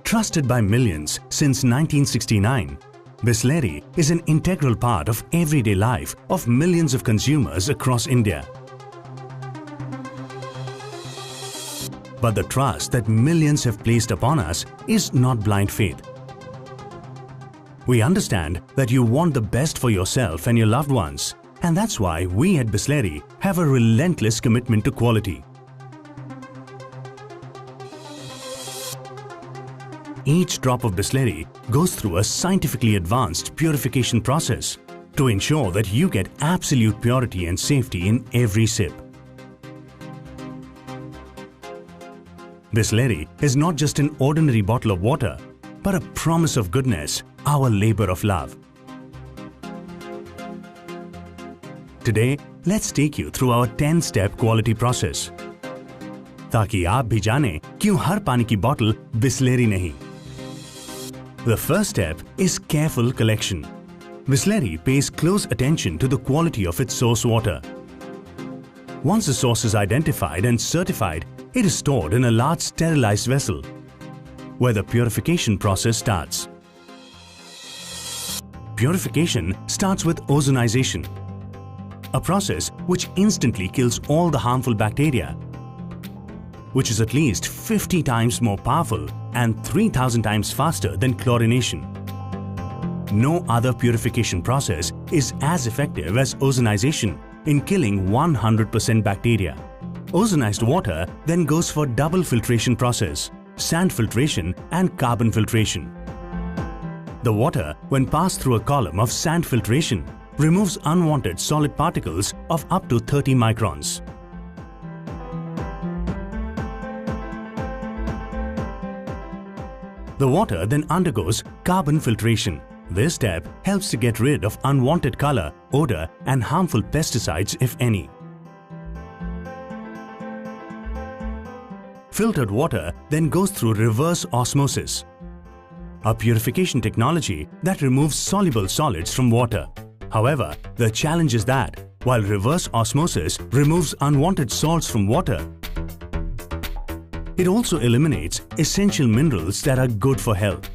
Trusted by millions since 1969, Bisleri is an integral part of everyday life of millions of consumers across India. But the trust that millions have placed upon us is not blind faith. We understand that you want the best for yourself and your loved ones, and that's why we at Bisleri have a relentless commitment to quality. Each drop of Bisleri goes through a scientifically advanced purification process to ensure that you get absolute purity and safety in every sip. Bisleri is not just an ordinary bottle of water, but a promise of goodness, our labor of love. Today, let's take you through our 10-step quality process, ताकि आप भी जानें क्यों हर पानी की bottle Bisleri नहीं. The first step is careful collection. Bisleri pays close attention to the quality of its source water. Once the source is identified and certified, it is stored in a large sterilized vessel, where the purification process starts. Purification starts with ozonization, a process which instantly kills all the harmful bacteria, which is at least 50 times more powerful and 3,000 times faster than chlorination. No other purification process is as effective as ozonization in killing 100% bacteria. Ozonized water then goes for double filtration process, sand filtration and carbon filtration. The water, when passed through a column of sand filtration, removes unwanted solid particles of up to 30 microns. The water then undergoes carbon filtration. This step helps to get rid of unwanted color, odor and harmful pesticides if any. Filtered water then goes through reverse osmosis, a purification technology that removes soluble solids from water. However, the challenge is that while reverse osmosis removes unwanted salts from water, it also eliminates essential minerals that are good for health.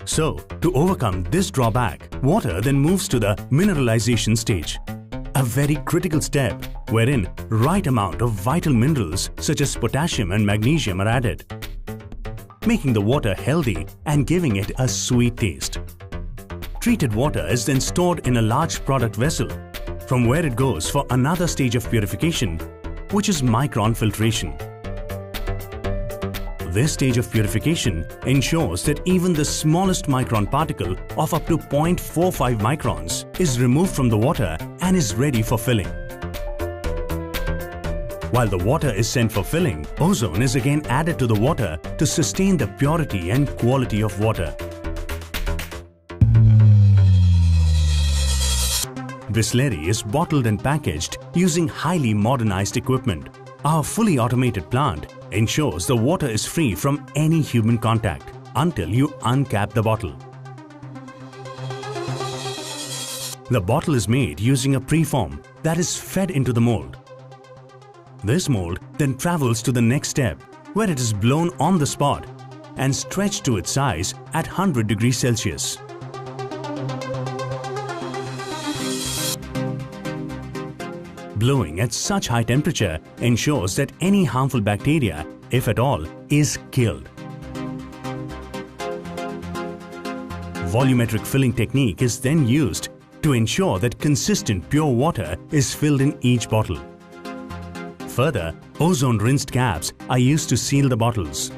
So, to overcome this drawback, water then moves to the mineralization stage, a very critical step wherein right amount of vital minerals such as potassium and magnesium are added, making the water healthy and giving it a sweet taste. Treated water is then stored in a large product vessel, from where it goes for another stage of purification, which is micron filtration. This stage of purification ensures that even the smallest micron particle of up to 0.45 microns is removed from the water and is ready for filling. While the water is sent for filling, ozone is again added to the water to sustain the purity and quality of water. Bisleri is bottled and packaged using highly modernized equipment. Our fully automated plant ensures the water is free from any human contact until you uncap the bottle. The bottle is made using a preform that is fed into the mold. This mold then travels to the next step, where it is blown on the spot and stretched to its size at 100 degrees Celsius. Blowing at such high temperature ensures that any harmful bacteria, if at all, is killed. Volumetric filling technique is then used to ensure that consistent pure water is filled in each bottle. Further, ozone-rinsed caps are used to seal the bottles.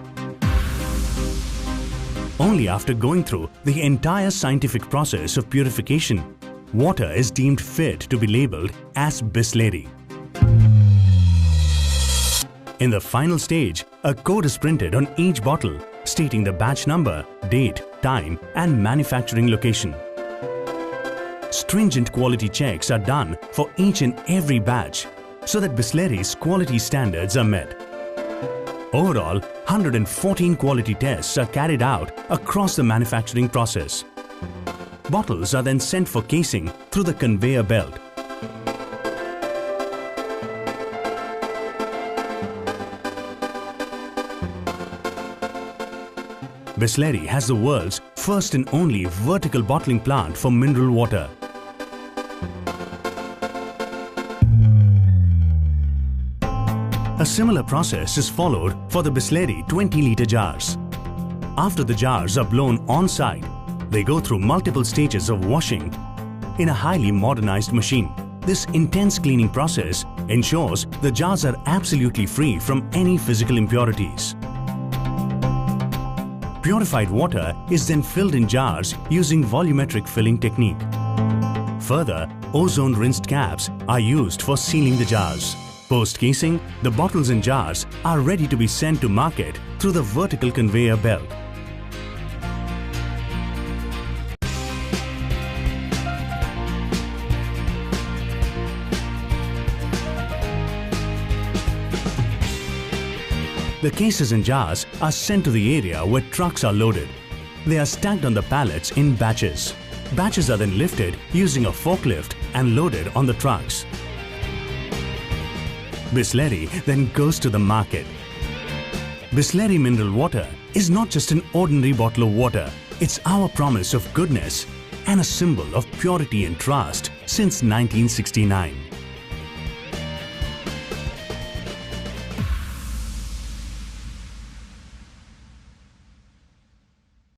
Only after going through the entire scientific process of purification, water is deemed fit to be labelled as Bisleri. In the final stage, a code is printed on each bottle stating the batch number, date, time and manufacturing location. Stringent quality checks are done for each and every batch so that Bisleri's quality standards are met. Overall, 114 quality tests are carried out across the manufacturing process. Bottles are then sent for casing through the conveyor belt. Bisleri has the world's first and only vertical bottling plant for mineral water. A similar process is followed for the Bisleri 20-litre jars. After the jars are blown on-site, they go through multiple stages of washing in a highly modernized machine. This intense cleaning process ensures the jars are absolutely free from any physical impurities. Purified water is then filled in jars using volumetric filling technique. Further, ozone rinsed caps are used for sealing the jars. Post-casing, the bottles and jars are ready to be sent to market through the vertical conveyor belt. The cases and jars are sent to the area where trucks are loaded. They are stacked on the pallets in batches. Batches are then lifted using a forklift and loaded on the trucks. Bisleri then goes to the market. Bisleri mineral water is not just an ordinary bottle of water. It's our promise of goodness and a symbol of purity and trust since 1969.